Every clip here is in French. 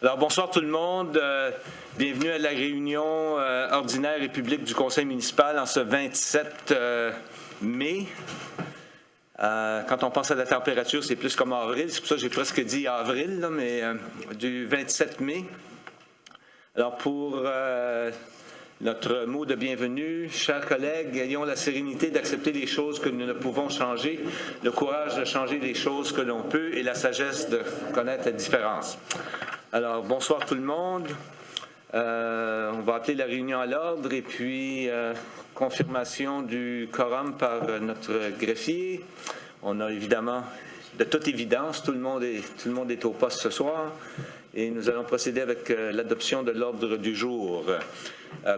Alors, bonsoir tout le monde. Bienvenue à la réunion ordinaire et publique du Conseil municipal en ce 27 mai. Quand on pense à la température, c'est plus comme avril. C'est pour ça que j'ai presque dit avril, là, mais du 27 mai. Alors, pour notre mot de bienvenue, chers collègues, ayons la sérénité d'accepter les choses que nous ne pouvons changer, le courage de changer les choses que l'on peut et la sagesse de connaître la différence. Alors, bonsoir tout le monde. On va appeler la réunion à l'ordre et puis confirmation du quorum par notre greffier. On a évidemment, de toute évidence, tout le monde est au poste ce soir et nous allons procéder avec l'adoption de l'ordre du jour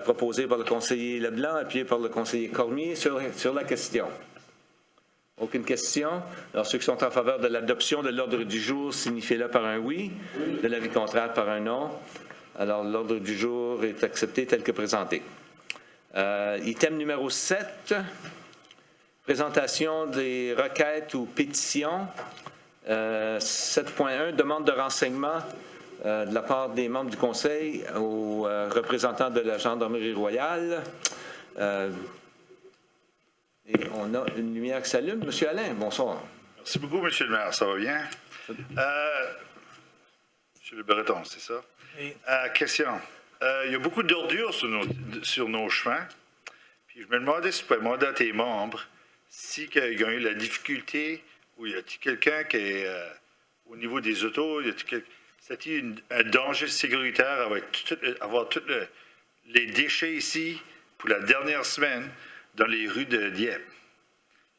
proposé par le conseiller Leblanc, appuyé par le conseiller Cormier sur la question. Aucune question. Alors, ceux qui sont en faveur de l'adoption de l'ordre du jour, signifiez-le par un oui. De l'avis contraire, par un non. Alors, l'ordre du jour est accepté tel que présenté. Item numéro 7, présentation des requêtes ou pétitions. 7.1, demande de renseignement de la part des membres du Conseil aux représentants de la Gendarmerie royale. Et on a une lumière qui s'allume. Monsieur Alain, bonsoir. Merci beaucoup, Monsieur le maire. Ça va bien? Monsieur Le Breton, c'est ça? Oui. Question. Il y a beaucoup d'ordures sur nos chemins. Puis je me demandais si tu pouvais demander à tes membres si ils ont eu la difficulté ou y a-t-il quelqu'un qui est au niveau des autos, c'est-il un danger sécuritaire avoir tous les déchets ici pour la dernière semaine dans les rues de Dieppe.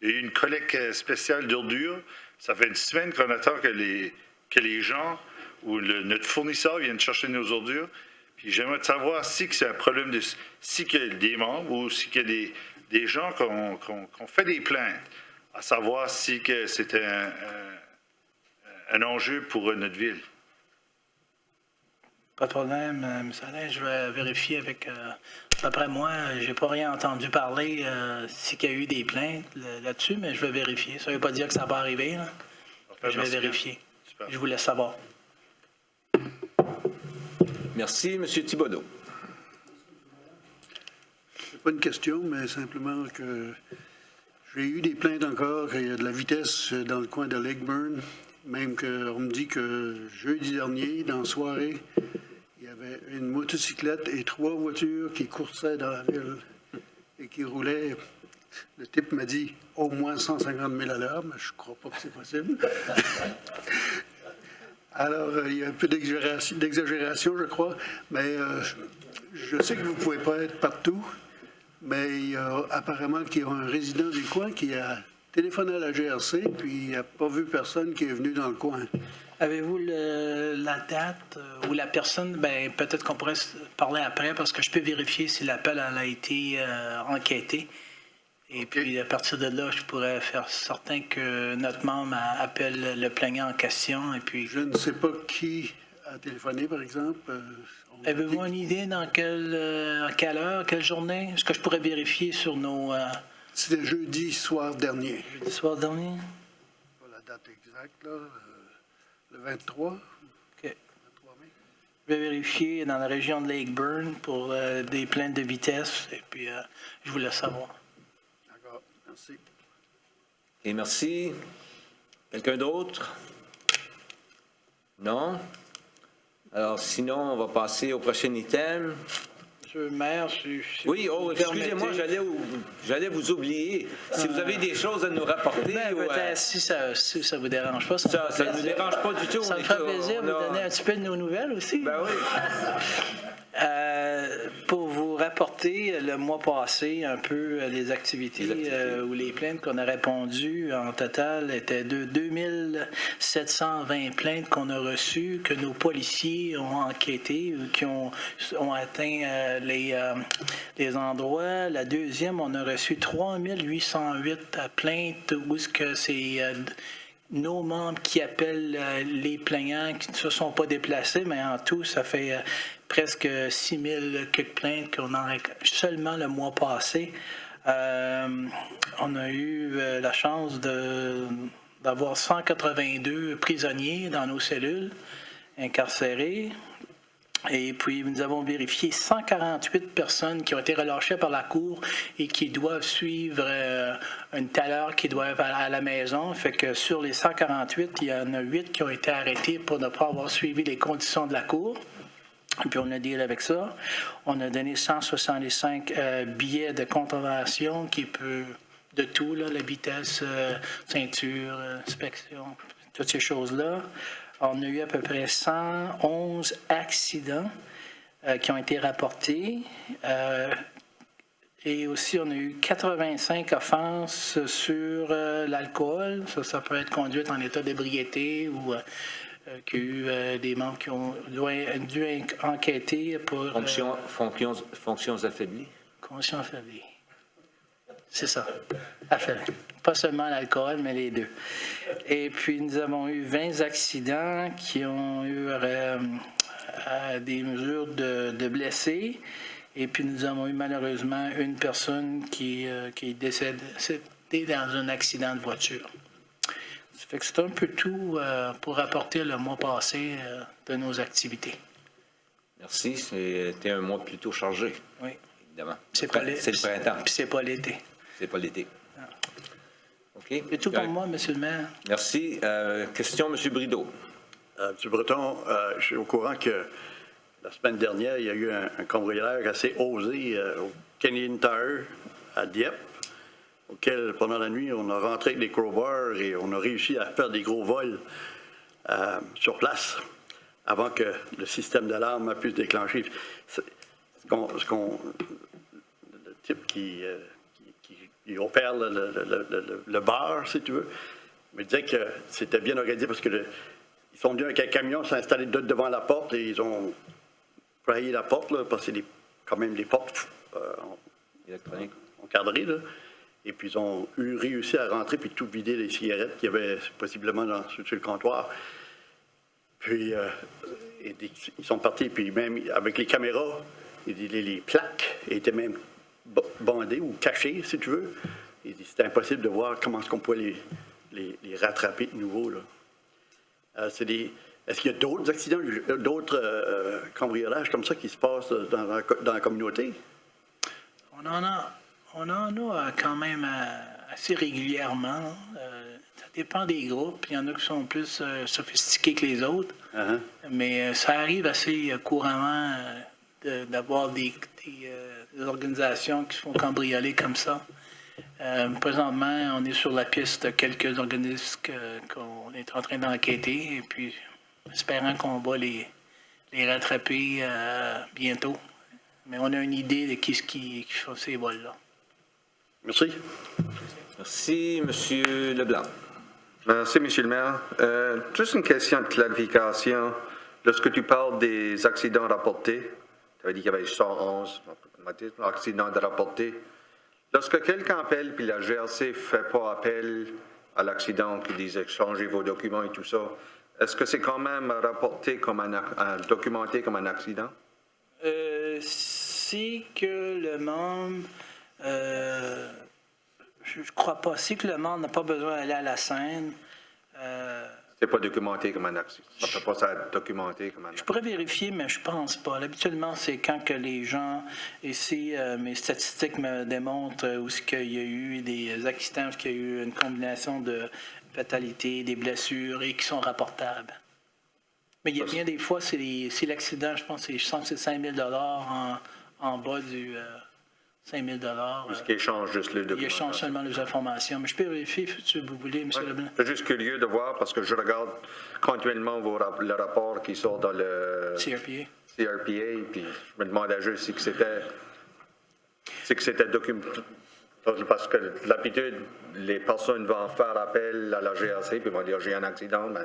Il y a eu une collecte spéciale d'ordures. Ça fait une semaine qu'on attend que les gens ou notre fournisseur viennent chercher nos ordures. Puis j'aimerais savoir si c'est un problème si qu'il y a des membres ou si qu'il y a des gens qu'on fait des plaintes, à savoir si que c'était un enjeu pour notre ville. Pas de problème, M. Alain. Je vais vérifier avec... D'après moi, je n'ai pas rien entendu parler s'il y a eu des plaintes là-dessus, mais je vais vérifier. Ça ne veut pas dire que ça n'a pas arrivé. Là. Je vais vérifier. Super. Je vous laisse savoir. Merci. M. Thibodeau. Ce n'est pas une question, mais simplement que j'ai eu des plaintes encore. Il y a de la vitesse dans le coin de Lakeburn. Même qu'on me dit que jeudi dernier, dans la soirée, il y avait une motocyclette et 3 voitures qui coursaient dans la ville et qui roulaient. Le type m'a dit au moins 150 000 à l'heure, mais je ne crois pas que c'est possible. Alors, il y a un peu d'exagération, je crois, mais je sais que vous ne pouvez pas être partout, mais il y a apparemment qu'il y a un résident du coin qui a téléphoné à la GRC, puis il n'a pas vu personne qui est venu dans le coin. Avez-vous la date ou la personne? Bien, peut-être qu'on pourrait se parler après, parce que je peux vérifier si l'appel a été enquêté. Et puis, à partir de là, je pourrais faire certain que notre membre appelle le plaignant en question. Et puis... Je ne sais pas qui a téléphoné, par exemple. Avez-vous une idée dans quelle heure, quelle journée? Est-ce que je pourrais vérifier sur nos... C'était jeudi soir dernier. Jeudi soir dernier? Pas la date exacte, là. Le 23. OK. 23 mai. Je vais vérifier dans la région de Lakeburn pour des plaintes de vitesse. Et puis, je vous laisse savoir. D'accord. Merci. Et merci. Quelqu'un d'autre? Non? Alors, sinon, on va passer au prochain item. Monsieur le maire, oui, excusez-moi, j'allais vous oublier. Si vous avez des choses à nous rapporter... Peut-être, si ça vous dérange pas. Ça ne nous dérange pas du tout. Ça me ferait plaisir de vous donner un petit peu de nos nouvelles aussi. Ben oui. Pour vous rapporter le mois passé un peu les activités. Ou les plaintes qu'on a répondues, en total, étaient de 2720 plaintes qu'on a reçues, que nos policiers ont enquêtées, qui ont atteint les endroits. La deuxième, on a reçu 3808 plaintes où c'est nos membres qui appellent les plaignants qui ne se sont pas déplacés, mais en tout, ça fait presque 6000 quelques plaintes qu'on a seulement le mois passé. On a eu la chance d'avoir 182 prisonniers dans nos cellules. incarcérés. Et puis, nous avons vérifié 148 personnes qui ont été relâchées par la Cour et qui doivent suivre une telle heure, qui doivent aller à la maison. Fait que sur les 148, il y en a 8 qui ont été arrêtés pour ne pas avoir suivi les conditions de la Cour. Et puis, on a deal avec ça. On a donné 165 billets de contravention qui peut de tout, là, la vitesse, ceinture, inspection, toutes ces choses-là. On a eu à peu près 111 accidents qui ont été rapportés. Et aussi, on a eu 85 offenses sur l'alcool. Ça peut être conduite en état d'ébriété ou qu'il y a eu des membres qui ont dû enquêter pour... Fonctions affaiblies. Fonctions affaiblies. C'est ça. Affaibli. Pas seulement l'alcool, mais les deux. Et puis, nous avons eu 20 accidents qui ont eu des mesures de blessés. Et puis, nous avons eu malheureusement une personne qui est décédée dans un accident de voiture. Ça fait que c'est un peu tout pour rapporter le mois passé de nos activités. Merci. C'était un mois plutôt chargé. Oui. Évidemment. C'est le printemps. Puis c'est pas l'été. C'est pas l'été. OK. C'est tout pour moi, M. le maire. Merci. Question, M. Brideau. M. Breton, je suis au courant que la semaine dernière, il y a eu un cambriolage assez osé au Canadian Tire à Dieppe, auquel, pendant la nuit, on a rentré avec des crowbars et on a réussi à faire des gros vols sur place avant que le système d'alarme puisse déclencher. Le type qui opère le bar, si tu veux, me disait que c'était bien organisé parce que ils sont venus avec un camion, s'est installé devant la porte et ils ont frayé la porte, là, parce que c'est quand même des portes Électronique. encadrées. Là. Et puis ils ont réussi à rentrer puis tout vider les cigarettes qu'il y avait possiblement sur le comptoir. Puis ils sont partis, puis même avec les caméras, les plaques étaient même bandées ou cachées, si tu veux. C'était impossible de voir comment est-ce qu'on pouvait les rattraper de nouveau. Là. Est-ce qu'il y a d'autres accidents, d'autres cambriolages comme ça qui se passent dans la communauté? On en a quand même assez régulièrement. Ça dépend des groupes. Il y en a qui sont plus sophistiqués que les autres. Uh-huh. Mais ça arrive assez couramment d'avoir des organisations qui se font cambrioler comme ça. Présentement, on est sur la piste de quelques organismes qu'on est en train d'enquêter. Et puis, espérant qu'on va les rattraper bientôt. Mais on a une idée de qui fait ces vols-là. Merci. Merci, M. Leblanc. Merci, M. le maire. Juste une question de clarification. Lorsque tu parles des accidents rapportés, tu avais dit qu'il y avait 111 accidents de rapportés. Lorsque quelqu'un appelle puis la GRC ne fait pas appel à l'accident, qui disait changez vos documents et tout ça, est-ce que c'est quand même rapporté comme documenté comme un accident? Si que le membre, je ne crois pas, si que le membre n'a pas besoin d'aller à la scène. C'est pas documenté comme un accident. Ça ne peut pas être documenté comme un accident. Je pourrais vérifier, mais je pense pas. Habituellement, c'est quand que les gens, ici, mes statistiques me démontrent où il y a eu des accidents, où il y a eu une combinaison de fatalités, des blessures et qui sont rapportables. Mais il y a bien des fois, c'est l'accident, je pense, c'est 5 000 en bas du 5 000 Parce qu'il échange juste les documents. Il échange seulement les informations. Mais je peux vérifier si vous voulez, M. Leblanc. Je suis juste curieux de voir parce que je regarde continuellement le rapport qui sort dans le CRPA. Puis je me demandais juste si c'était documenté. Parce que d'habitude, les personnes vont faire appel à la GRC puis vont dire j'ai un accident. Mais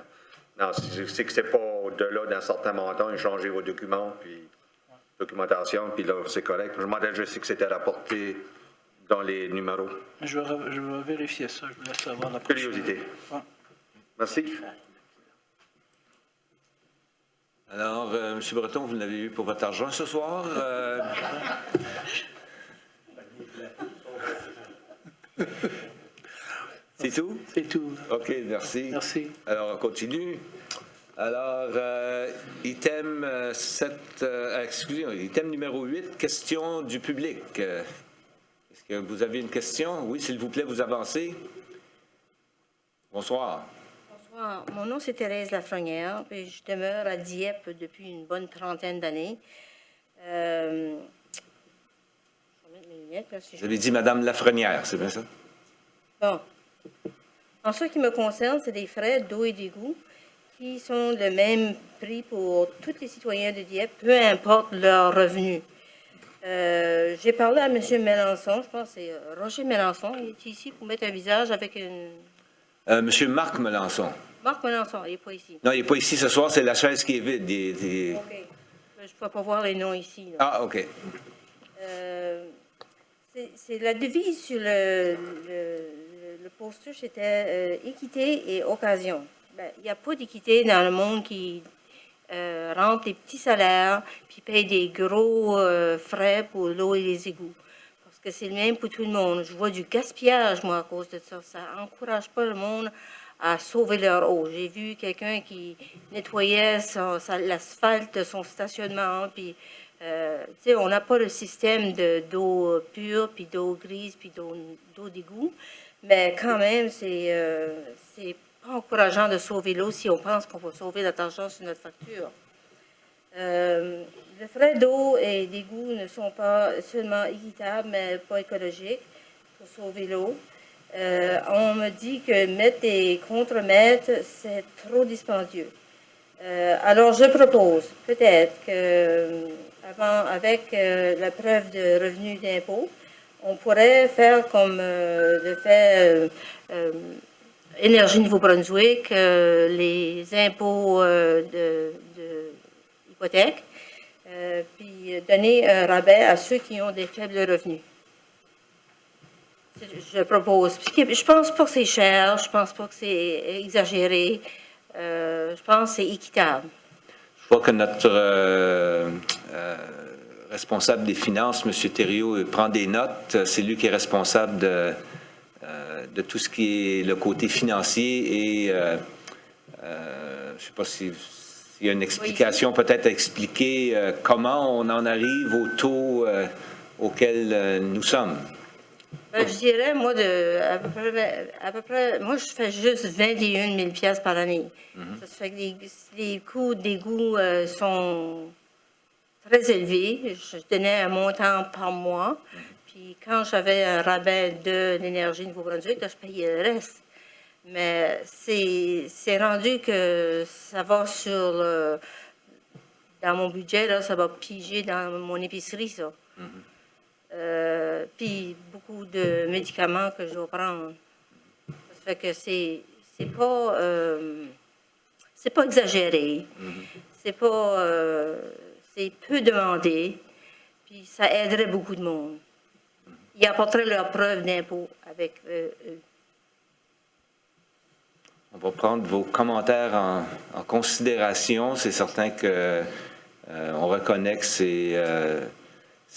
non, c'est que c'est pas au-delà d'un certain montant, changez vos documents, puis documentation, puis là, c'est correct. Je me demandais juste si c'était rapporté dans les numéros. Je vais vérifier ça. Je vous laisse savoir la prochaine. Curiosité. Ouais. Merci. Alors, M. Breton, vous l'avez eu pour votre argent ce soir. C'est tout? C'est tout. OK, merci. Merci. Alors, on continue. Alors, item, item numéro 8, question du public. Est-ce que vous avez une question? Oui, s'il vous plaît, vous avancez. Bonsoir. Bonsoir. Mon nom, c'est Thérèse Lafrenière, puis je demeure à Dieppe depuis une bonne 30aine d'années. Je vais mettre mes lunettes, là, si Vous avez dit Madame Lafrenière, c'est bien ça? Bon. En ce qui me concerne, c'est des frais d'eau et d'égout qui sont le même prix pour tous les citoyens de Dieppe, peu importe leur revenu. J'ai parlé à M. Mélenchon, je pense que c'est Roger Mélenchon, il est ici pour mettre un visage avec une... Monsieur Marc Melançon. Marc Mélenchon, il n'est pas ici. Non, il n'est pas ici ce soir, c'est la chaise qui est vide. OK. Je ne peux pas voir les noms ici. Là. Ah, OK. C'est la devise sur le poster, c'était équité et occasion. Ben, il n'y a pas d'équité dans le monde qui rentre les petits salaires puis paye des gros frais pour l'eau et les égouts. Parce que c'est le même pour tout le monde. Je vois du gaspillage, moi, à cause de ça. Ça n'encourage pas le monde à sauver leur eau. J'ai vu quelqu'un qui nettoyait l'asphalte de son stationnement, puis tu sais, on n'a pas le système d'eau pure, puis d'eau grise, puis d'eau d'égout, mais quand même, c'est pas encourageant de sauver l'eau si on pense qu'on va sauver notre argent sur notre facture. Les frais d'eau et d'égout ne sont pas seulement équitables, mais pas écologiques pour sauver l'eau. On me dit que mettre des contremaîtres, c'est trop dispendieux. Alors, je propose peut-être que, avec la preuve de revenus d'impôt, on pourrait faire comme le fait Énergie Nouveau-Brunswick, les impôts de hypothèque, puis donner un rabais à ceux qui ont des faibles revenus. Je propose. Je pense pas que c'est cher, je pense pas que c'est exagéré, je pense que c'est équitable. Je vois que notre responsable des finances, M. Thériault, prend des notes. C'est lui qui est responsable de tout ce qui est le côté financier et je ne sais pas s'il y a une explication peut-être à expliquer comment on en arrive au taux auquel nous sommes. Ben, je dirais, moi, à peu près, moi, je fais juste 21 000 piastres par année. Ça se fait que les coûts d'égout sont très élevés. Je donnais un montant par mois. Puis quand j'avais un rabais de l'énergie Nouveau-Brunswick, là, je payais le reste. Mais c'est rendu que ça va dans mon budget, là, ça va piger dans mon épicerie, ça. Puis beaucoup de médicaments que je dois prendre. Ça fait que c'est pas exagéré. C'est peu demandé. Puis ça aiderait beaucoup de monde. Ils apporteraient leur preuve d'impôt avec eux. On va prendre vos commentaires en considération. C'est certain que on reconnaît que c'est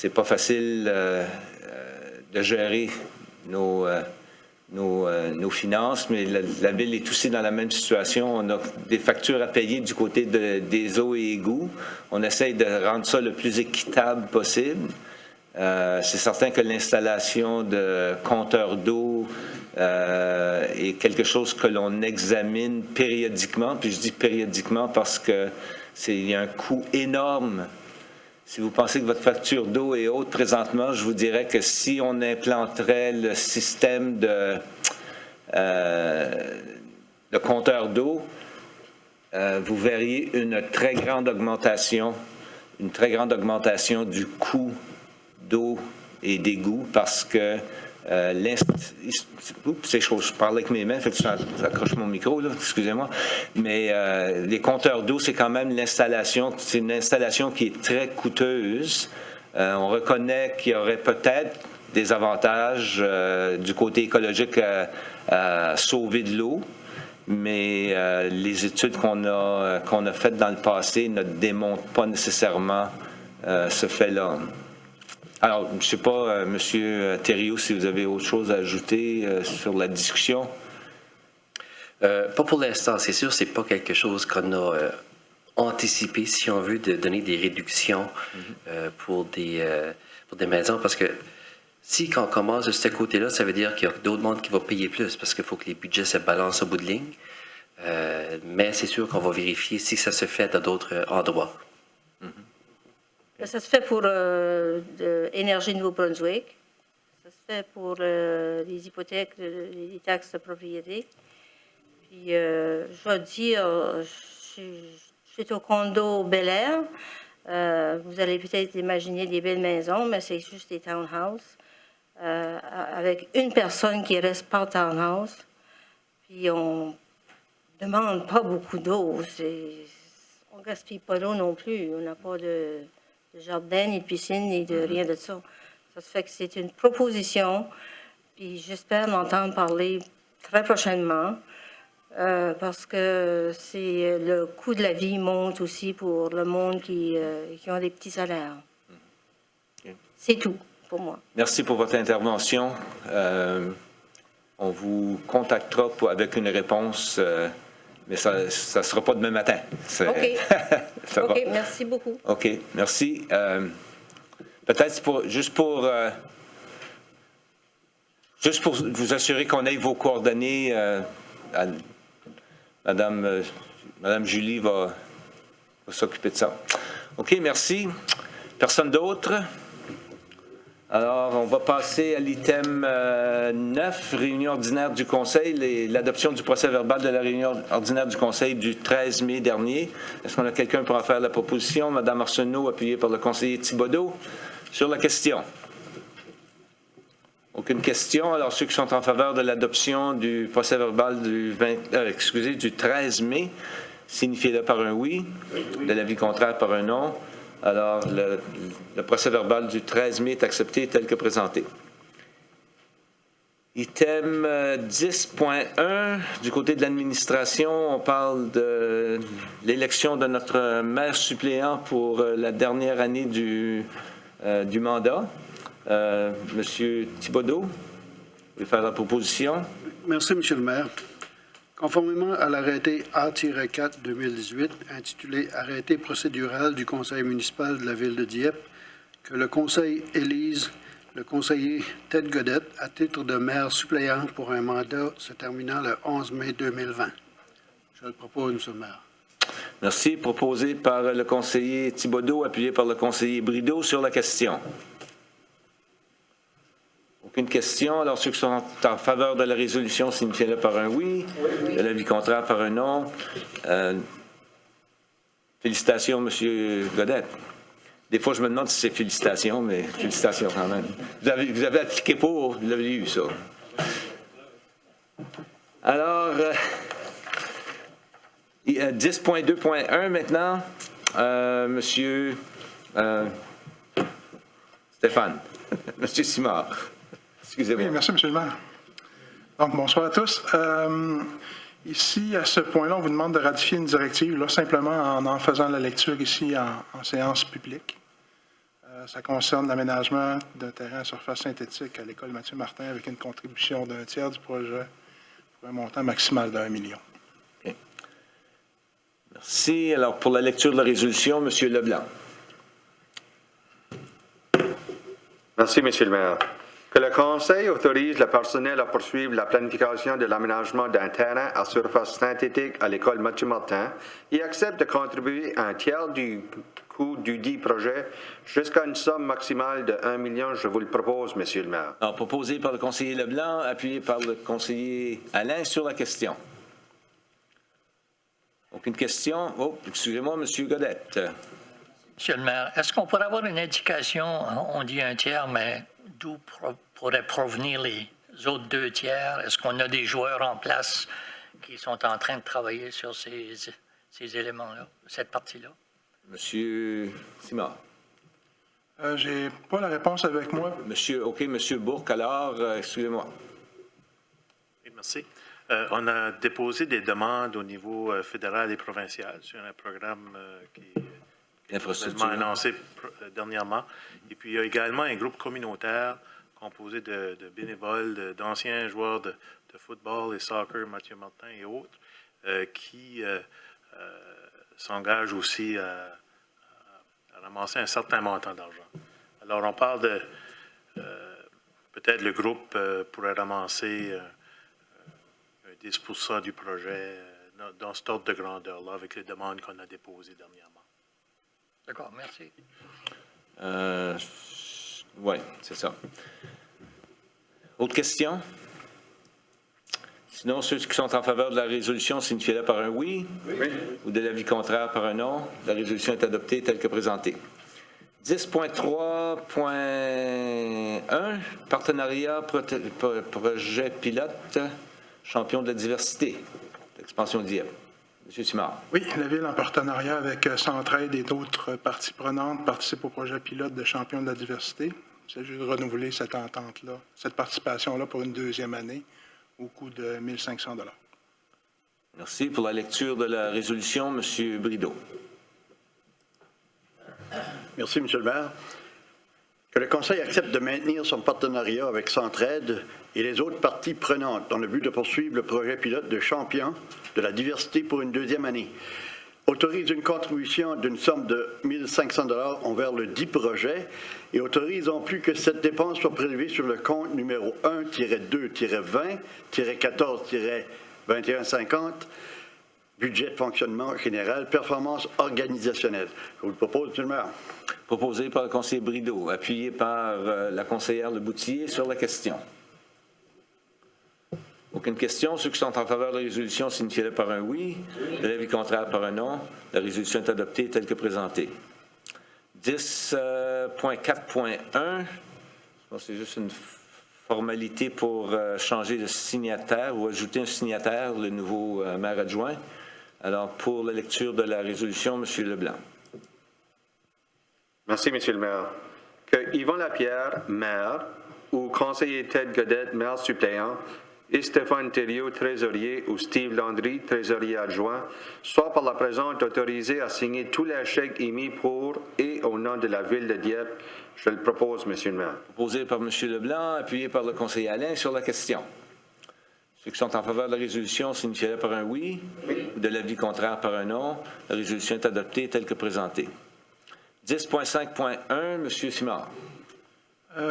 pas facile de gérer nos finances, mais la Ville est aussi dans la même situation. On a des factures à payer du côté des eaux et égouts. On essaye de rendre ça le plus équitable possible. C'est certain que l'installation de compteurs d'eau est quelque chose que l'on examine périodiquement. Puis je dis périodiquement parce que il y a un coût énorme. Si vous pensez que votre facture d'eau est haute présentement, je vous dirais que si on implanterait le système de compteur d'eau, vous verriez une très grande augmentation du coût d'eau et d'égout parce que je parle avec mes mains, fait que j'accroche mon micro, là, excusez-moi. Mais les compteurs d'eau, c'est quand même l'installation, c'est une installation qui est très coûteuse. On reconnaît qu'il y aurait peut-être des avantages du côté écologique à sauver de l'eau, mais les études qu'on a faites dans le passé ne démontrent pas nécessairement ce fait-là. Alors, je ne sais pas, M. Thériault, si vous avez autre chose à ajouter sur la discussion. Pas pour l'instant, c'est sûr, c'est pas quelque chose qu'on a anticipé, si on veut, de donner des réductions pour des maisons, parce que si quand on commence de ce côté-là, ça veut dire qu'il y a d'autres mondes qui vont payer plus, parce qu'il faut que les budgets se balancent au bout de ligne. Mais c'est sûr qu'on va vérifier si ça se fait dans d'autres endroits. Ça se fait pour Énergie Nouveau-Brunswick. Ça se fait pour les hypothèques, les taxes de propriété. Puis, je dois dire, je suis au condo Bel-Air. Vous allez peut-être imaginer des belles maisons, mais c'est juste des townhouses. Avec une personne qui reste par townhouse. Puis, on demande pas beaucoup d'eau. On ne gaspille pas d'eau non plus. On n'a pas de jardin, ni de piscine, ni de rien de ça. Ça se fait que c'est une proposition, puis j'espère l'entendre parler très prochainement, parce que le coût de la vie monte aussi pour le monde qui ont des petits salaires. C'est tout pour moi. Merci pour votre intervention. On vous contactera avec une réponse, mais ça ne sera pas demain matin. OK. Ça OK, va. merci beaucoup. OK, merci. Peut-être juste pour vous assurer qu'on ait vos coordonnées, Madame Julie va s'occuper de ça. OK, merci. Personne d'autre? Alors, on va passer à l'item 9, réunion ordinaire du Conseil, l'adoption du procès-verbal de la réunion ordinaire du Conseil du 13 mai dernier. Est-ce qu'on a quelqu'un pour en faire la proposition? Madame Arsenault, appuyée par le conseiller Thibodeau, sur la question. Aucune question. Alors, ceux qui sont en faveur de l'adoption du procès-verbal du 13 mai, signifiez-le par un oui. De l'avis contraire, par un non. Alors, le procès-verbal du 13 mai est accepté tel que présenté. Item 10.1, du côté de l'administration, on parle de l'élection de notre maire suppléant pour la dernière année du mandat. Monsieur Thibodeau, vous voulez faire la proposition? Merci, Monsieur le maire. Conformément à l'arrêté A-4-2018, intitulé « Arrêté procédural du conseil municipal de la ville de Dieppe », que le conseil élise le conseiller Ted Godette à titre de maire suppléant pour un mandat se terminant le 11 mai 2020. Je le propose, Monsieur le maire. Merci. Proposé par le conseiller Thibodeau, appuyé par le conseiller Brideau sur la question. Aucune question. Alors, ceux qui sont en faveur de la résolution, signifiez-le par un oui. De l'avis contraire, par un non. Félicitations, M. Godette. Des fois, je me demande si c'est félicitations, mais félicitations quand même. Vous avez appliqué pour, vous l'avez eu, ça. Alors, 10.2.1 maintenant. Monsieur Stéphane. Monsieur Simard. Excusez-moi. Oui, merci, M. le maire. Donc, bonsoir à tous. Ici, à ce point-là, on vous demande de ratifier une directive, là, simplement en faisant la lecture ici en séance publique. Ça concerne l'aménagement d'un terrain à surface synthétique à l'école Mathieu-Martin avec une contribution d'un tiers du projet pour un montant maximal d'1 million. Okay. Merci. Alors, pour la lecture de la résolution, M. Leblanc. Merci, M. le maire. Que le Conseil autorise le personnel à poursuivre la planification de l'aménagement d'un terrain à surface synthétique à l'école Mathieu-Martin et accepte de contribuer un tiers du coût du dit projet jusqu'à une somme maximale de 1 million. Je vous le propose, M. le maire. Alors, proposé par le conseiller Leblanc, appuyé par le conseiller Alain sur la question. Aucune question? Oh, excusez-moi, M. Godette. Monsieur le maire, est-ce qu'on pourrait avoir une indication, on dit un tiers, mais d'où pourraient provenir les autres 2 tiers? Est-ce qu'on a des joueurs en place qui sont en train de travailler sur ces éléments-là, cette partie-là? Monsieur Simard. J'ai pas la réponse avec moi. Monsieur Bourque, alors, excusez-moi. Oui, merci. On a déposé des demandes au niveau fédéral et provincial sur un programme qui est annoncé dernièrement. Et puis, il y a également un groupe communautaire composé de bénévoles, d'anciens joueurs de de football et soccer, Mathieu Martin et autres, qui s'engagent aussi à ramasser un certain montant d'argent. Alors, on parle de peut-être le groupe pourrait ramasser 10% du projet dans cet ordre de grandeur-là avec les demandes qu'on a déposées dernièrement. D'accord, merci. Oui, c'est ça. Autre question? Sinon, ceux qui sont en faveur de la résolution signifient-le par un oui, ou de l'avis contraire par un non. La résolution est adoptée telle que présentée. 10.3.1, partenariat projet pilote, champion de la diversité, l'expansion d'IEP. M. Simard. Oui, la Ville, en partenariat avec Centraide et d'autres parties prenantes, participe au projet pilote de champion de la diversité. Il s'agit de renouveler cette entente-là, cette participation-là pour une deuxième année au coût de 1 500 $. Merci. Pour la lecture de la résolution, M. Brideau. Merci, M. le maire. Que le Conseil accepte de maintenir son partenariat avec Centraide et les autres parties prenantes dans le but de poursuivre le projet pilote de champion de la diversité pour une deuxième année. Autorise une contribution d'une somme de 1 500 $ envers le dit projet et autorise en plus que cette dépense soit prélevée sur le compte numéro 1-2-20-14-2150, budget de fonctionnement général, performance organisationnelle. Je vous le propose, M. le maire. Proposé par le conseiller Brideau, appuyé par la conseillère Leboutillier sur la question. Aucune question. Ceux qui sont en faveur de la résolution signifient-le par un oui, de l'avis contraire par un non. La résolution est adoptée telle que présentée. 10.4.1, je pense que c'est juste une formalité pour changer de signataire ou ajouter un signataire, le nouveau maire adjoint. Alors, pour la lecture de la résolution, M. Leblanc. Merci, M. le maire. Que Yvon Lapierre, maire, ou conseiller Ted Godette, maire suppléant, et Stéphane Thériault, trésorier, ou Steve Landry, trésorier adjoint, soient par la présente autorisés à signer tous les chèques émis pour et au nom de la Ville de Dieppe. Je le propose, M. le maire. Proposé par M. Leblanc, appuyé par le conseiller Alain sur la question. Ceux qui sont en faveur de la résolution signifient par un oui, ou de l'avis contraire par un non. La résolution est adoptée telle que présentée. 10.5.1, M. Simard.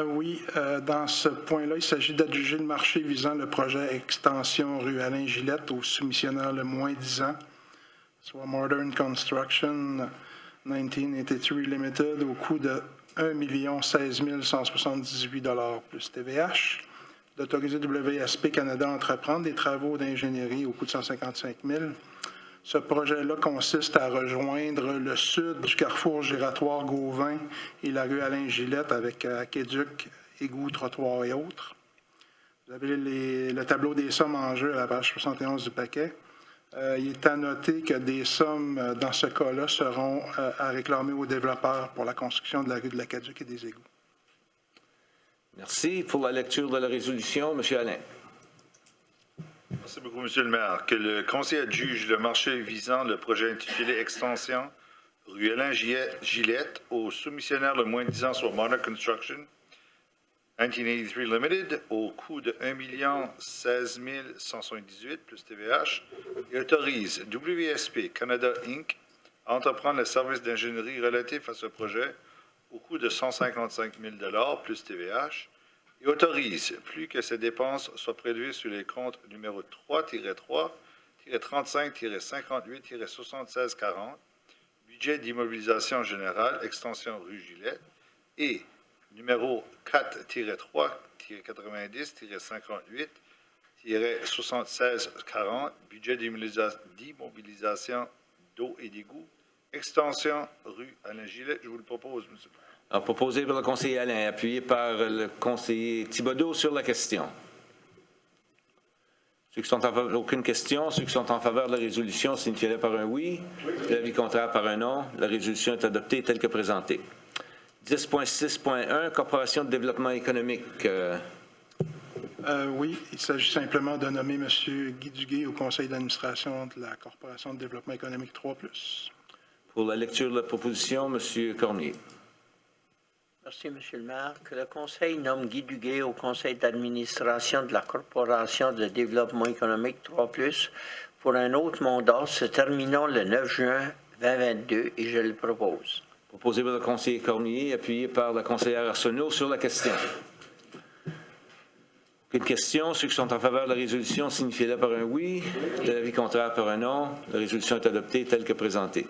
Oui, dans ce point-là, il s'agit d'adjuger le marché visant le projet Extension rue Alain Gillette au soumissionnaire le moins 10 ans, soit Modern Construction 1983 Limited, au coût de 1 16 178 $ plus TVH. D'autoriser WSP Canada à entreprendre des travaux d'ingénierie au coût de 155 000 $. Ce projet-là consiste à rejoindre le sud du carrefour giratoire Gauvin et la rue Alain-Gillette avec aqueduc, égouts, trottoirs et autres. Vous avez le tableau des sommes en jeu à la page 71 du paquet. Il est à noter que des sommes dans ce cas-là seront à réclamer aux développeurs pour la construction de la rue de l'Aqueduc et des égouts. Merci. Pour la lecture de la résolution, M. Alain. Merci beaucoup, M. le maire. Que le conseil adjuge le marché visant le projet intitulé Extension, rue Alain Gillette, au soumissionnaire le moins 10 ans sur Modern Construction, 1983 Limited, au coût de 1 16 178 plus TVH, et autorise WSP Canada Inc. à entreprendre les services d'ingénierie relatifs à ce projet au coût de 155 000 $ plus TVH, et autorise plus que ces dépenses soient prélevées sur les comptes numéro 3-3-35-58-7640, budget d'immobilisation générale, extension rue Gillette, et numéro 4-3-90-58-7640, budget d'immobilisation d'eau et d'égout, extension rue Alain Gillette. Je vous le propose, M. le maire. Alors, proposé par le conseiller Alain, appuyé par le conseiller Thibodeau sur la question. Ceux qui sont en faveur, aucune question. Ceux qui sont en faveur de la résolution signifient par un oui. L'avis contraire par un non. La résolution est adoptée telle que présentée. 10.6.1, Corporation de développement économique. Oui, il s'agit simplement de nommer M. Guy Duguay au conseil d'administration de la Corporation de développement économique 3+. Pour la lecture de la proposition, M. Cormier. Merci, M. le maire. Que le Conseil nomme Guy Duguay au Conseil d'administration de la Corporation de développement économique 3+, pour un autre mandat se terminant le 9 juin 2022 et je le propose. Proposé par le conseiller Cormier, appuyé par la conseillère Arsenault sur la question. Aucune question. Ceux qui sont en faveur de la résolution, signifiez-le par un oui. De l'avis contraire par un non. La résolution est adoptée telle que présentée.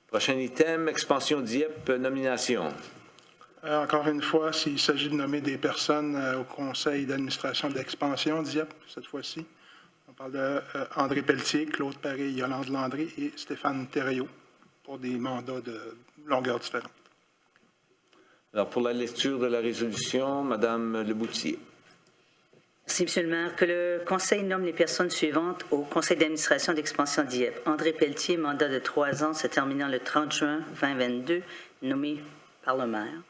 Prochain item, expansion DIEP, nomination. Encore une fois, s'il s'agit de nommer des personnes au conseil d'administration d'expansion DIEP, cette fois-ci, on parle d'André Pelletier, Claude Paré, Yolande Landry et Stéphane Thériault pour des mandats de longueur différente. Alors, pour la lecture de la résolution, Mme Leboutier. Merci, M. le maire. Que le Conseil nomme les personnes suivantes au Conseil d'administration d'expansion DIEP. André Pelletier, mandat de 3 ans se terminant le 30 juin 2022, nommé par le maire.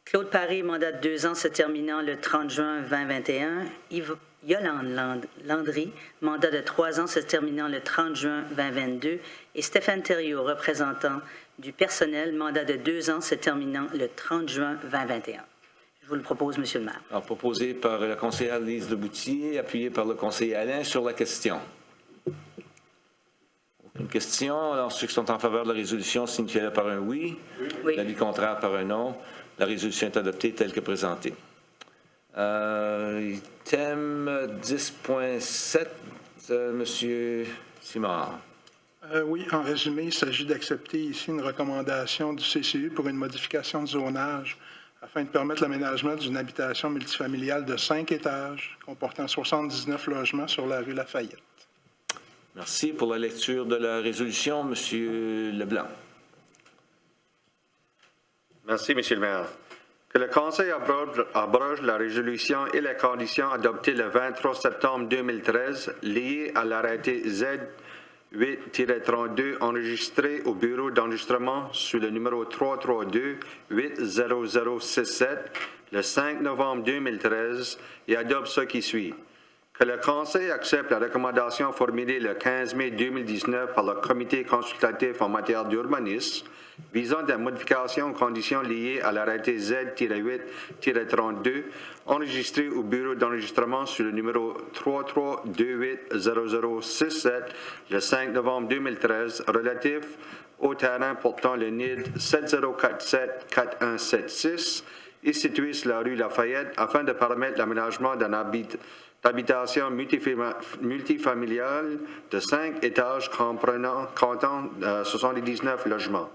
Claude Paré, mandat de 2 ans se terminant le 30 juin 2021. Yolande Landry, mandat de 3 ans se terminant le 30 juin 2022. Et Stéphane Thériault, représentant du personnel, mandat de 2 ans se terminant le 30 juin 2021. Je vous le propose, M. le maire. Alors, proposé par la conseillère Lise Leboutier, appuyé par le conseiller Alain sur la question. Aucune question. Alors, ceux qui sont en faveur de la résolution, signifiez-le par un oui. Oui. L'avis contraire par un non. La résolution est adoptée telle que présentée. Item 10.7, M. Simard. Oui, en résumé, il s'agit d'accepter ici une recommandation du CCU pour une modification de zonage afin de permettre l'aménagement d'une habitation multifamiliale de 5 étages comportant 79 logements sur la rue Lafayette. Merci. Pour la lecture de la résolution, M. Leblanc. Merci, M. le maire. Que le Conseil abroge la résolution et les conditions adoptées le 23 septembre 2013 liées à l'arrêté Z8-32 enregistré au bureau d'enregistrement sous le numéro 332-80067 le 5 novembre 2013 et adopte ce qui suit. Que le Conseil accepte la recommandation formulée le 15 mai 2019 par le Comité consultatif en matière d'urbanisme visant des modifications aux conditions liées à l'arrêté Z-8-32 enregistré au bureau d'enregistrement sous le numéro 33280067 le 5 novembre 2013 relatif au terrain portant le NID 7047-4176 et situé sur la rue Lafayette afin de permettre l'aménagement d'un habitation multifamiliale de 5 étages comptant 79 logements.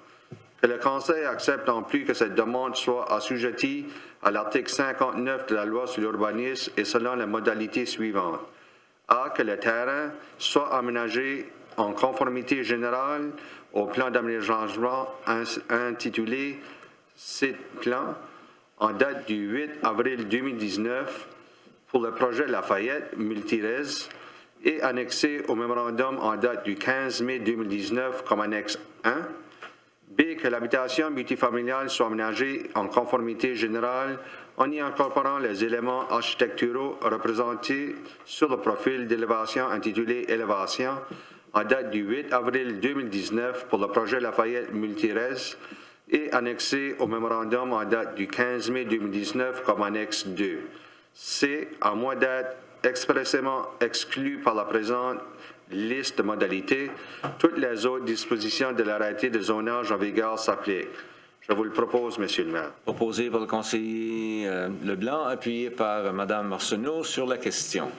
Que le Conseil accepte en plus que cette demande soit assujettie à l'article 59 de la loi sur l'urbanisme et selon les modalités suivantes. A. Que le terrain soit aménagé en conformité générale au plan d'aménagement intitulé Site Plan en date du 8 avril 2019 pour le projet Lafayette Multirez et annexé au mémorandum en date du 15 mai 2019 comme annexe 1. B. Que l'habitation multifamiliale soit aménagée en conformité générale en y incorporant les éléments architecturaux représentés sur le profil d'élévation intitulé Élévation en date du 8 avril 2019 pour le projet Lafayette Multirez et annexé au mémorandum en date du 15 mai 2019 comme annexe 2. C. À moins d'être expressément exclu par la présente liste de modalités, toutes les autres dispositions de l'arrêté de zonage en vigueur s'appliquent. Je vous le propose, Monsieur le maire. Proposé par le conseiller Leblanc, appuyé par Mme Arsenault sur la question.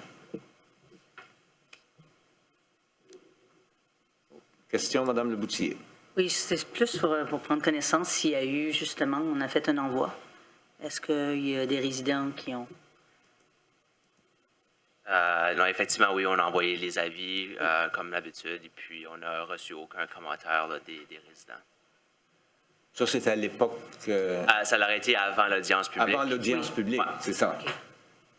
Question, Mme Leboutier. Oui, c'est plus pour prendre connaissance s'il y a eu, justement, on a fait un envoi. Est-ce qu'il y a des résidents qui ont... Non, effectivement, oui, on a envoyé les avis comme d'habitude et puis on n'a reçu aucun commentaire là, des résidents. Ça, c'était à l'époque... ça l'aurait été avant l'audience publique. Avant l'audience publique, Ouais. c'est ça. Okay.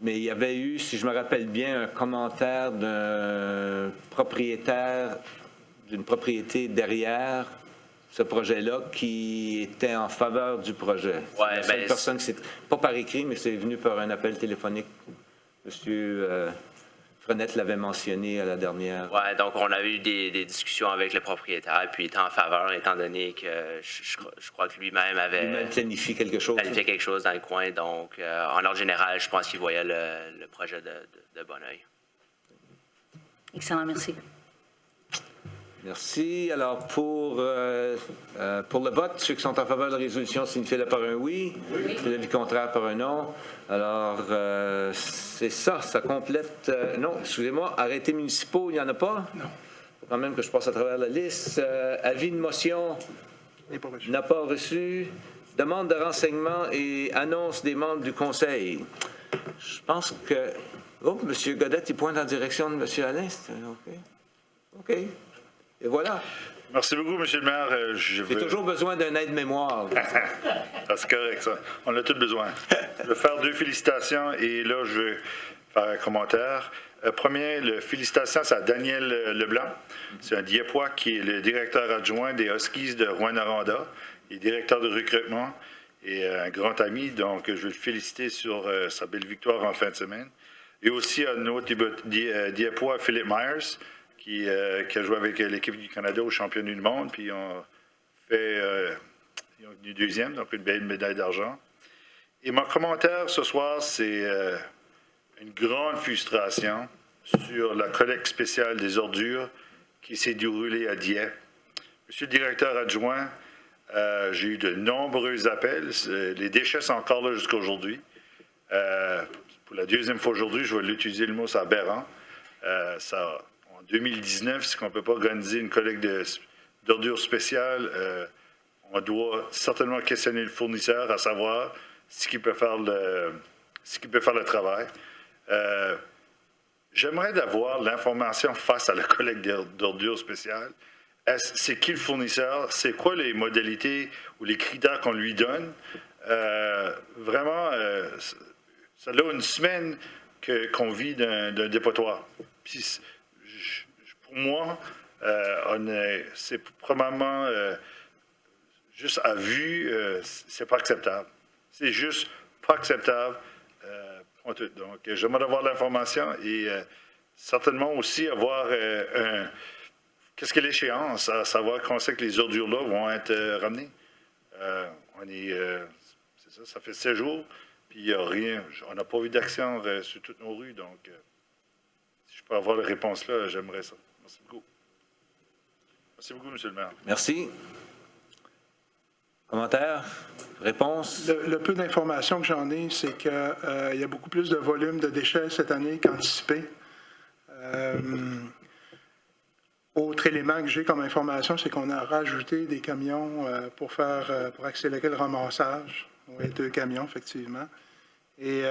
Mais il y avait eu, si je me rappelle bien, un commentaire d'un propriétaire d'une propriété derrière ce projet-là qui était en faveur du projet. Ouais, la seule personne qui s'est... Pas par écrit, mais c'est venu par un appel téléphonique. Monsieur Frenette l'avait mentionné à la dernière. Ouais, donc on a eu des discussions avec le propriétaire, puis il était en faveur, étant donné que je crois que lui-même avait Lui-même planifie quelque chose. planifié quelque chose dans le coin. Donc, en ordre général, je pense qu'il voyait le projet de bon oeil. Excellent, merci. Merci. Alors, pour le vote, ceux qui sont en faveur de la résolution signifient-le par un oui. L'avis contraire par un non. Alors, c'est ça. Ça complète... non, excusez-moi. Arrêtés municipaux, il n'y en a pas? Non. Faut quand même que je passe à travers la liste. Avis de motion n'a pas reçu. Demande de renseignement et annonce des membres du conseil. Je pense que... Oh, M. Godette, il pointe en direction de M. Alain. OK. Et voilà. Merci beaucoup, M. le maire. J'ai toujours besoin d'un aide-mémoire. C'est correct, ça. On a tous besoin. Je vais faire 2 félicitations et là, je vais faire un commentaire. Premier, félicitations à Daniel Leblanc. C'est un Diepois qui est le directeur adjoint des Huskies de Rouyn-Noranda. Il est directeur de recrutement et un grand ami. Donc, je veux le féliciter sur sa belle victoire en fin de semaine. Et aussi un autre Diepois, Philip Myers, qui a joué avec l'équipe du Canada au championnat du monde, puis ils ont eu deuxième, donc une belle médaille d'argent. Et mon commentaire ce soir, c'est une grande frustration sur la collecte spéciale des ordures qui s'est déroulée à Dieppe. Monsieur le directeur adjoint, j'ai eu de nombreux appels. Les déchets sont encore là jusqu'à aujourd'hui. Pour la deuxième fois aujourd'hui, je vais l'utiliser le mot, c'est aberrant. En 2019, si on ne peut pas organiser une collecte d'ordures spéciales, on doit certainement questionner le fournisseur à savoir ce qui peut faire le travail. J'aimerais avoir l'information face à la collecte d'ordures spéciales. C'est qui le fournisseur? C'est quoi les modalités ou les critères qu'on lui donne? Vraiment, ça a une semaine qu'on vit d'un dépotoir. Puis, pour moi, c'est probablement juste à vue, c'est pas acceptable. C'est juste pas acceptable. Donc, j'aimerais avoir l'information et certainement aussi avoir qu'est-ce que l'échéance, à savoir qu'on sait que les ordures-là vont être ramenées. C'est ça, ça fait 16 jours, puis il n'y a rien. On n'a pas eu d'action sur toutes nos rues, donc si je peux avoir la réponse là, j'aimerais ça. Merci beaucoup. Merci beaucoup, M. le maire. Merci. Commentaire? Réponse? Le peu d'informations que j'en ai, c'est qu'il y a beaucoup plus de volume de déchets cette année qu'anticipé. Autre élément que j'ai comme information, c'est qu'on a rajouté des camions pour accélérer le ramassage. Oui, 2 camions, effectivement. Et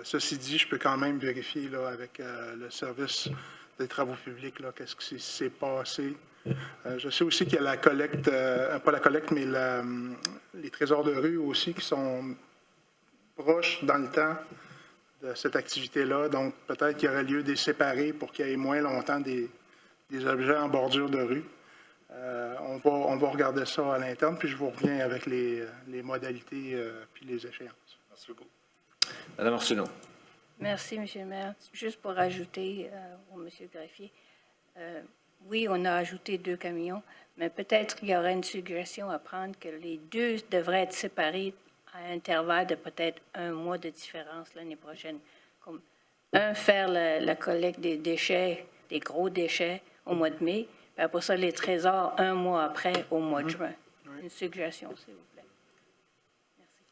ceci dit, je peux quand même vérifier là, avec le service des travaux publics qu'est-ce qui s'est passé. Je sais aussi qu'il y a la collecte, pas la collecte, mais les trésors de rue aussi qui sont proches dans le temps de cette activité-là. Donc, peut-être qu'il y aurait lieu de les séparer pour qu'il y ait moins longtemps des objets en bordure de rue. On va regarder ça à l'interne, puis je vous reviens avec les modalités puis les échéances. Merci beaucoup. Madame Arsenault. Merci, M. le maire. Juste pour ajouter au M. Greffier, oui, on a ajouté 2 camions, mais peut-être qu'il y aurait une suggestion à prendre que les 2 devraient être séparés à intervalle de peut-être 1 mois de différence l'année prochaine. Comme faire la collecte des déchets, des gros déchets au mois de mai, puis après ça, les trésors 1 mois après, au mois de juin. Une suggestion, s'il vous plaît. Merci.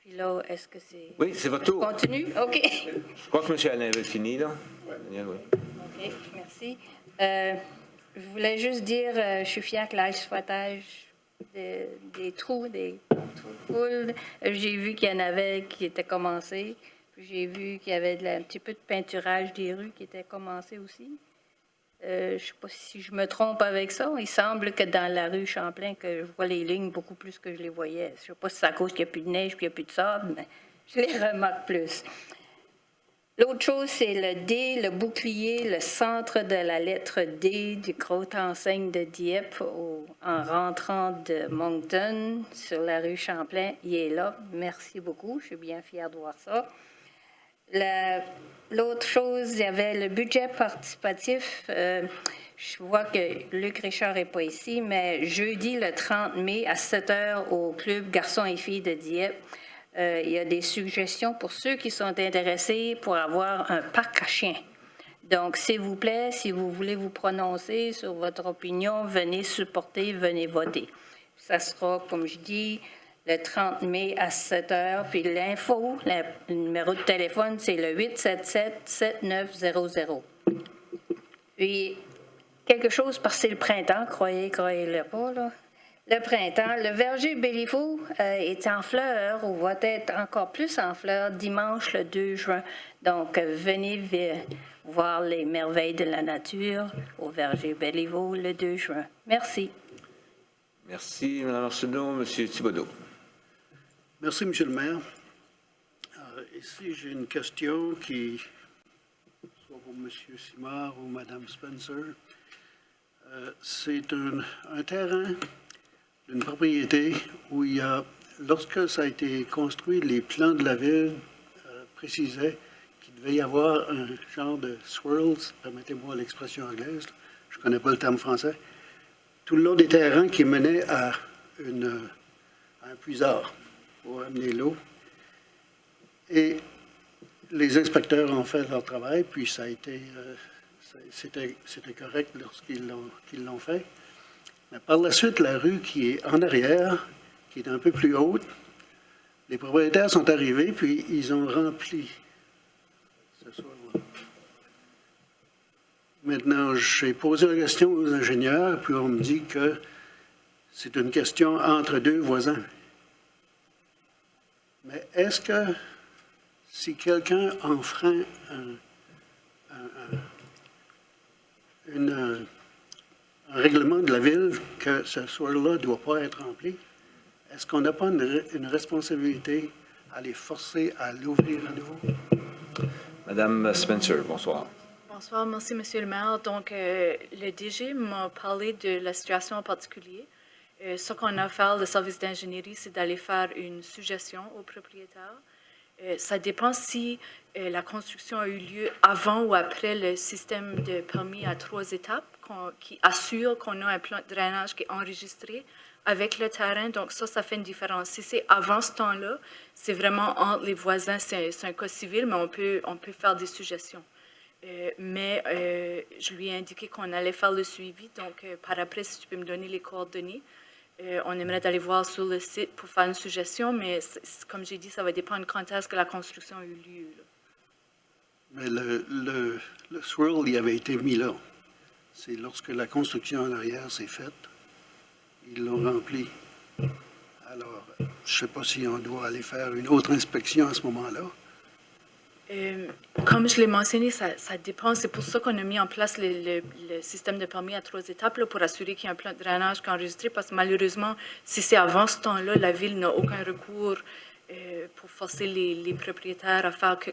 Puis là, est-ce que c'est... Oui, c'est votre tour. Continue? OK. Je crois que M. Alain avait fini, là. Oui. OK, merci. Je voulais juste dire, je suis fière que l'asphaltage des trous foules, j'ai vu qu'il y en avait qui étaient commencés. J'ai vu qu'il y avait un petit peu de peinturage des rues qui était commencé aussi. Je ne sais pas si je me trompe avec ça. Il semble que dans la rue Champlain, que je vois les lignes beaucoup plus que je les voyais. Je ne sais pas si c'est à cause qu'il n'y a plus de neige et qu'il n'y a plus de sable, mais je les remarque plus. L'autre chose, c'est le D, le bouclier, le centre de la lettre D du grosse enseigne de Dieppe en rentrant de Moncton sur la rue Champlain. Il est là. Merci beaucoup. Je suis bien fière de voir ça. L'autre chose, il y avait le budget participatif. Je vois que Luc Richard n'est pas ici, mais jeudi, le 30 mai, à 7 h, au club Garçons et filles de Dieppe, il y a des suggestions pour ceux qui sont intéressés pour avoir un parc à chiens. Donc, s'il vous plaît, si vous voulez vous prononcer sur votre opinion, venez supporter, venez voter. Ça sera, comme je dis, le 30 mai à 7 h. Puis l'info, le numéro de téléphone, c'est le 877-7900. Puis, quelque chose, parce que c'est le printemps, croyez-le pas, là. Le printemps, le verger Béliveau est en fleurs ou va être encore plus en fleurs dimanche le 2 juin. Donc, venez voir les merveilles de la nature au verger Béliveau le 2 juin. Merci. Merci, Mme Arsenault. M. Thibodeau. Merci, M. le maire. Ici, j'ai une question qui, soit pour M. Simard ou Mme Spencer. C'est un terrain d'une propriété où il y a, lorsque ça a été construit, les plans de la ville précisaient qu'il devait y avoir un genre de swirls, permettez-moi l'expression anglaise, je ne connais pas le terme français, tout le long des terrains qui menaient à un puisard pour amener l'eau. Et les inspecteurs ont fait leur travail, puis ça a été, c'était correct lorsqu'ils l'ont fait. Mais par la suite, la rue qui est en arrière, qui est un peu plus haute, les propriétaires sont arrivés, puis ils ont rempli ce soir-là. Maintenant, j'ai posé la question aux ingénieurs, puis on me dit que c'est une question entre deux voisins. Mais est-ce que si quelqu'un enfreint un règlement de la ville que ce soir-là ne doit pas être rempli, est-ce qu'on n'a pas une responsabilité à les forcer à l'ouvrir à nouveau? Madame Spencer, bonsoir. Bonsoir, merci, Monsieur le maire. Donc, le DG m'a parlé de la situation en particulier. Ce qu'on a à faire, le service d'ingénierie, c'est d'aller faire une suggestion aux propriétaires. Ça dépend si la construction a eu lieu avant ou après le système de permis à 3 étapes qui assure qu'on a un plan de drainage qui est enregistré avec le terrain. Donc, ça fait une différence. Si c'est avant ce temps-là, c'est vraiment entre les voisins, c'est un cas civil, mais on peut faire des suggestions. Mais je lui ai indiqué qu'on allait faire le suivi. Donc, par après, si tu peux me donner les coordonnées, on aimerait aller voir sur le site pour faire une suggestion, mais comme j'ai dit, ça va dépendre quand est-ce que la construction a eu lieu. Là. Mais le swirl, il avait été mis là. C'est lorsque la construction en arrière s'est faite, ils l'ont rempli. Alors, je ne sais pas si on doit aller faire une autre inspection à ce moment-là. Comme je l'ai mentionné, ça dépend. C'est pour ça qu'on a mis en place le système de permis à 3 étapes là, pour assurer qu'il y a un plan de drainage qui est enregistré. Parce que malheureusement, si c'est avant ce temps-là, la ville n'a aucun recours pour forcer les propriétaires à faire que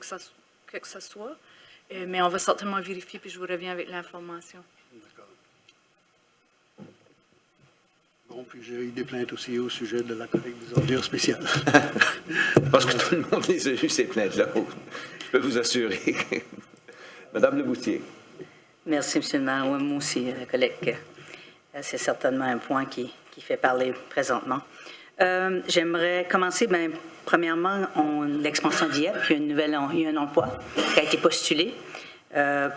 ce soit. Mais on va certainement vérifier, puis je vous reviens avec l'information. D'accord. Bon, puis j'ai eu des plaintes aussi au sujet de la collecte des ordures spéciales. Parce que tout le monde les a eu, ces plaintes-là. Je peux vous assurer. Madame Leboutier. Merci, M. le maire. Oui, moi aussi, la collecte, c'est certainement un point qui fait parler présentement. J'aimerais commencer, premièrement, l'expansion d'IEP. Il y a un emploi qui a été postulé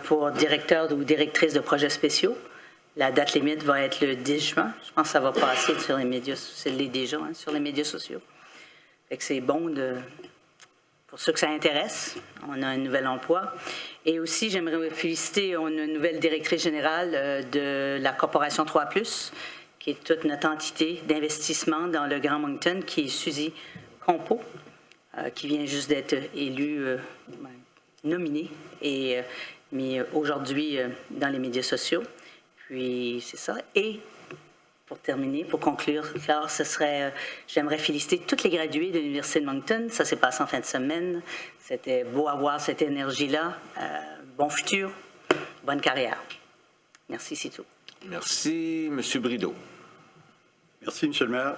pour directeur ou directrice de projets spéciaux. La date limite va être le 10 juin. Je pense que ça va passer sur les médias, c'est déjà, sur les médias sociaux. Fait que c'est bon pour ceux que ça intéresse. On a un nouvel emploi. Et aussi, j'aimerais féliciter, on a une nouvelle directrice générale de la Corporation 3+, qui est toute notre entité d'investissement dans le Grand Moncton, qui est Suzy Compo, qui vient juste d'être élue, nominée, mais aujourd'hui dans les médias sociaux. Puis, c'est ça. Et pour terminer, pour conclure, alors, j'aimerais féliciter tous les gradués de l'Université de Moncton. Ça s'est passé en fin de semaine. C'était beau avoir cette énergie-là. Bon futur, bonne carrière. Merci, c'est tout. Merci. M. Brideau. Merci, M. le maire.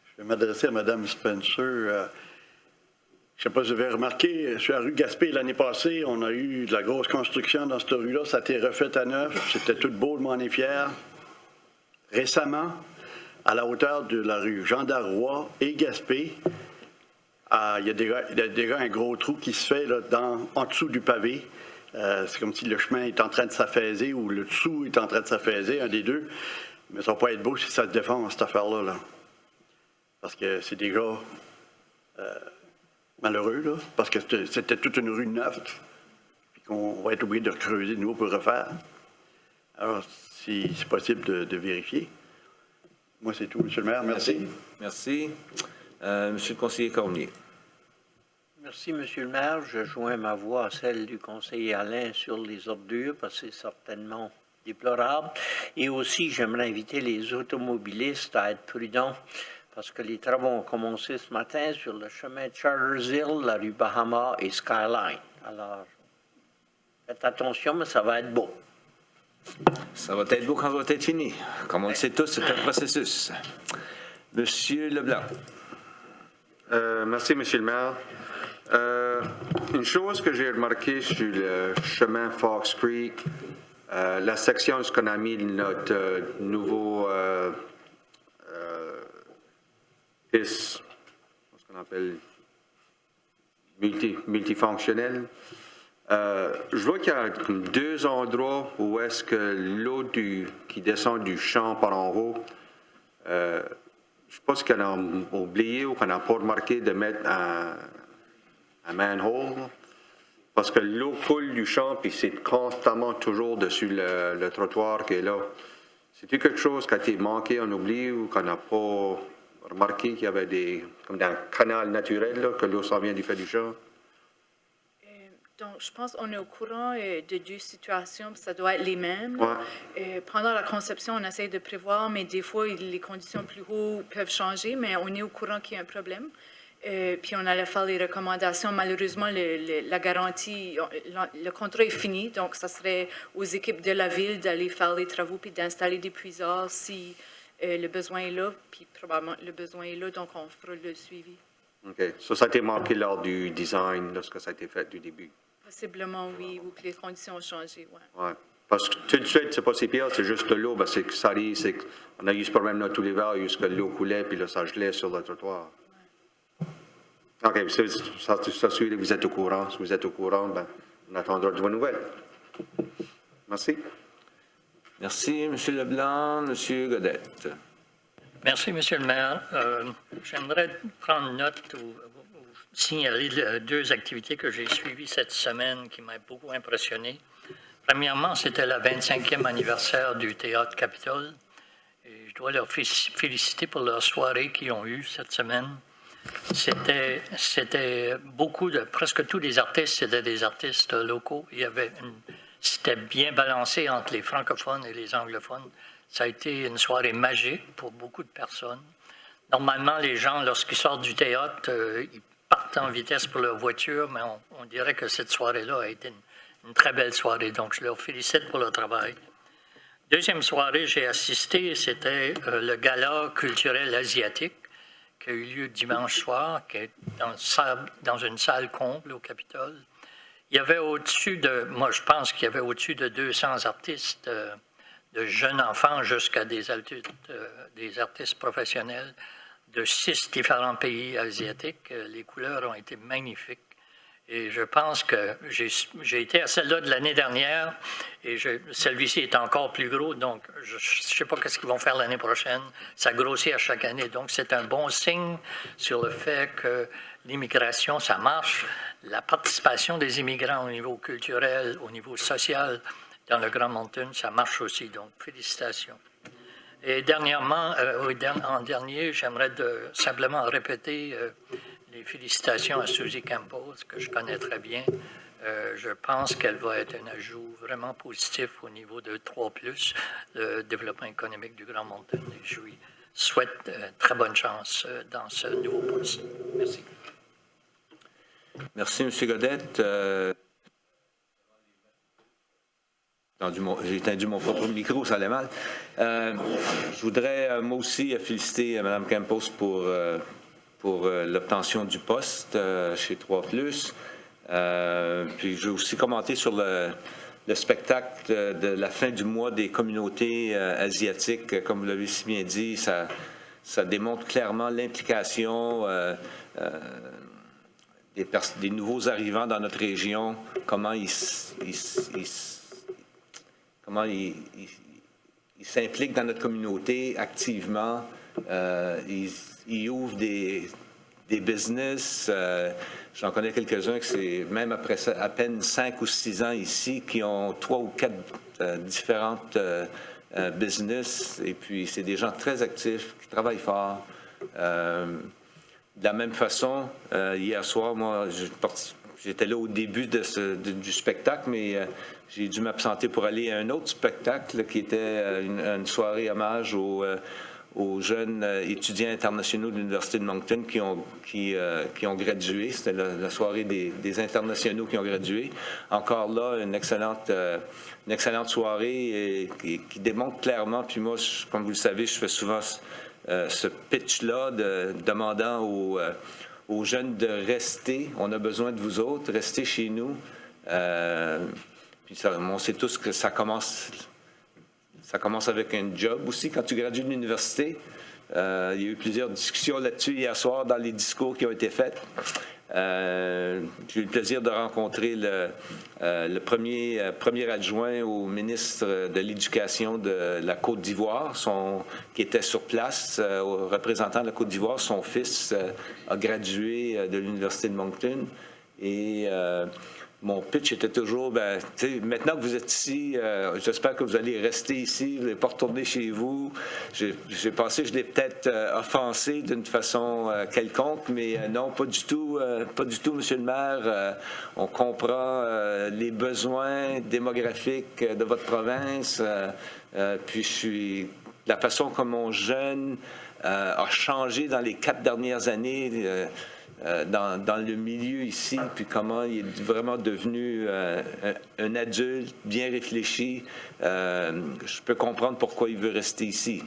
Je vais m'adresser à Mme Spencer. Je ne sais pas si vous avez remarqué, sur la rue Gaspé l'année passée, on a eu de la grosse construction dans cette rue-là. Ça a été refait à neuf. C'était tout beau, le monde est fier. Récemment, à la hauteur de la rue Jean d'Arroy et Gaspé, il y a déjà un gros trou qui se fait là, en dessous du pavé. C'est comme si le chemin est en train de s'affaiser ou le dessous est en train de s'affaiser, un des deux. Mais ça ne va pas être beau si ça se défend, cette affaire-là. Là. Parce que c'est déjà malheureux, là, parce que c'était toute une rue neuve, puis qu'on va être obligé de creuser de nouveau pour refaire. Alors, si c'est possible de vérifier. Moi, c'est tout, M. le maire. Merci. Merci. Monsieur le conseiller Cormier. Merci, M. le maire. Je joins ma voix à celle du conseiller Alain sur les ordures, parce que c'est certainement déplorable. Et aussi, j'aimerais inviter les automobilistes à être prudents, parce que les travaux ont commencé ce matin sur le chemin de Chartersville, la rue Bahama et Skyline. Alors, faites attention, mais ça va être beau. Ça va être beau quand ça va être fini. Comme on le sait tous, c'est un processus. Monsieur Leblanc. Merci, Monsieur le maire. Une chose que j'ai remarqué sur le chemin Fox Creek, la section où on a mis notre nouveau piste, ce qu'on appelle multifonctionnel. Je vois qu'il y a deux endroits où est-ce que l'eau qui descend du champ par en haut, je pense qu'on a oublié ou qu'on n'a pas remarqué de mettre un manhole, parce que l'eau coule du champ puis c'est constamment toujours dessus le trottoir qui est là. C'est-tu quelque chose qui a été manqué, on oublie, ou qu'on n'a pas remarqué qu'il y avait comme dans un canal naturel, là, que l'eau s'en vient du fait du champ? Donc, je pense qu'on est au courant de deux situations, puis ça doit être les mêmes. Ouais. Pendant la conception, on essaie de prévoir, mais des fois, les conditions plus hautes peuvent changer, mais on est au courant qu'il y a un problème. Puis on allait faire les recommandations. Malheureusement, la garantie, le contrat est fini, donc ça serait aux équipes de la ville d'aller faire les travaux puis d'installer des puisards si le besoin est là, puis probablement le besoin est là, donc on fera le suivi. OK. Ça a été marqué lors du design, lorsque ça a été fait du début? Possiblement, oui, ou que les conditions ont changé, oui. Ouais. Parce que tout de suite, c'est pas si pire, c'est juste l'eau. Ben, c'est que ça arrive, c'est qu'on a eu ce problème-là tous les verres, jusqu'à l'eau coulait, puis là, ça gelait sur le trottoir. OK, ça suit, vous êtes au courant. Si vous êtes au courant, ben, on attendra de vos nouvelles. Merci. Merci, M. Leblanc. M. Godette. Merci, M. le maire. J'aimerais prendre note ou signaler deux activités que j'ai suivies cette semaine qui m'ont beaucoup impressionné. Premièrement, c'était le 25e anniversaire du Théâtre Capitole. Et je dois leur féliciter pour leur soirée qu'ils ont eue cette semaine. C'était presque tous les artistes, c'était des artistes locaux. C'était bien balancé entre les francophones et les anglophones. Ça a été une soirée magique pour beaucoup de personnes. Normalement, les gens, lorsqu'ils sortent du théâtre, ils partent en vitesse pour leur voiture, mais on dirait que cette soirée-là a été une très belle soirée. Donc, je leur félicite pour leur travail. Deuxième soirée, j'ai assisté, c'était le gala culturel asiatique qui a eu lieu dimanche soir, qui est dans une salle comble au Capitole. Il y avait moi je pense qu'il y avait au-dessus de 200 artistes, de jeunes enfants jusqu'à des artistes professionnels de 6 différents pays asiatiques. Les couleurs ont été magnifiques. Et je pense que j'ai été à celle-là de l'année dernière et celui-ci est encore plus gros, donc je ne sais pas ce qu'ils vont faire l'année prochaine. Ça grossit à chaque année, donc c'est un bon signe sur le fait que l'immigration, ça marche. La participation des immigrants au niveau culturel, au niveau social dans le Grand Mountain, ça marche aussi, donc félicitations. Et dernièrement, en dernier, j'aimerais simplement répéter les félicitations à Susie Campos, que je connais très bien. Je pense qu'elle va être un ajout vraiment positif au niveau de 3+, le développement économique du Grand Mountain. Et je lui souhaite très bonne chance dans ce nouveau poste. Merci. Merci, M. Godette. J'ai étendu mon propre micro, ça allait mal. Je voudrais, moi aussi, féliciter Mme Campos pour pour l'obtention du poste chez 3+. Puis j'ai aussi commenté sur le spectacle de la fin du mois des communautés asiatiques. Comme vous l'avez si bien dit, ça démontre clairement l'implication des nouveaux arrivants dans notre région, comment ils s'impliquent dans notre communauté activement. Ils ouvrent des business. J'en connais quelques-uns que c'est même après ça, à peine 5 ou 6 ans ici, qui ont 3 ou 4 différentes business. Et puis, c'est des gens très actifs, qui travaillent fort. De la même façon, hier soir, moi, j'étais là au début du spectacle, mais j'ai dû m'absenter pour aller à un autre spectacle qui était une soirée hommage aux jeunes étudiants internationaux de l'Université de Moncton qui ont gradué. C'était la soirée des internationaux qui ont gradué. Encore là, une excellente soirée qui démontre clairement, puis moi, comme vous le savez, je fais souvent ce pitch-là demandant aux jeunes de rester. On a besoin de vous autres, restez chez nous. Puis on sait tous que ça commence avec un job aussi. Quand tu gradues de l'université, il y a eu plusieurs discussions là-dessus hier soir dans les discours qui ont été faits. J'ai eu le plaisir de rencontrer le premier adjoint au ministre de l'Éducation de la Côte d'Ivoire, qui était sur place, au représentant de la Côte d'Ivoire. Son fils a gradué de l'Université de Moncton. Et mon pitch était toujours, maintenant que vous êtes ici, j'espère que vous allez rester ici, vous n'allez pas retourner chez vous. J'ai pensé que je l'ai peut-être offensé d'une façon quelconque, mais non, pas du tout, Monsieur le maire. On comprend les besoins démographiques de votre province. Puis la façon comme mon jeune a changé dans les 4 dernières années. Dans le milieu ici, puis comment il est vraiment devenu un adulte bien réfléchi. Je peux comprendre pourquoi il veut rester ici.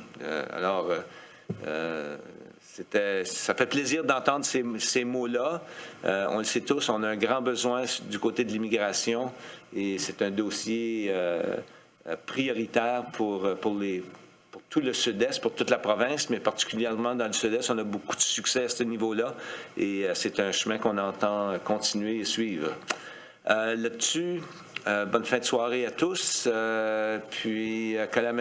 Ça fait plaisir d'entendre ces mots-là. On le sait tous, on a un grand besoin du côté de l'immigration et c'est un dossier prioritaire pour tout le Sud-Est, pour toute la province, mais particulièrement dans le Sud-Est, on a beaucoup de succès à ce niveau-là et c'est un chemin qu'on entend continuer et suivre. Là-dessus, bonne fin de soirée à tous, puis que la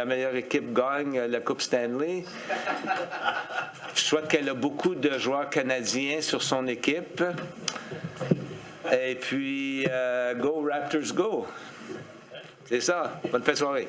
meilleure équipe gagne la Coupe Stanley. Je souhaite qu'elle a beaucoup de joueurs canadiens sur son équipe. Et puis, go Raptors, go! C'est ça. Bonne fin de soirée.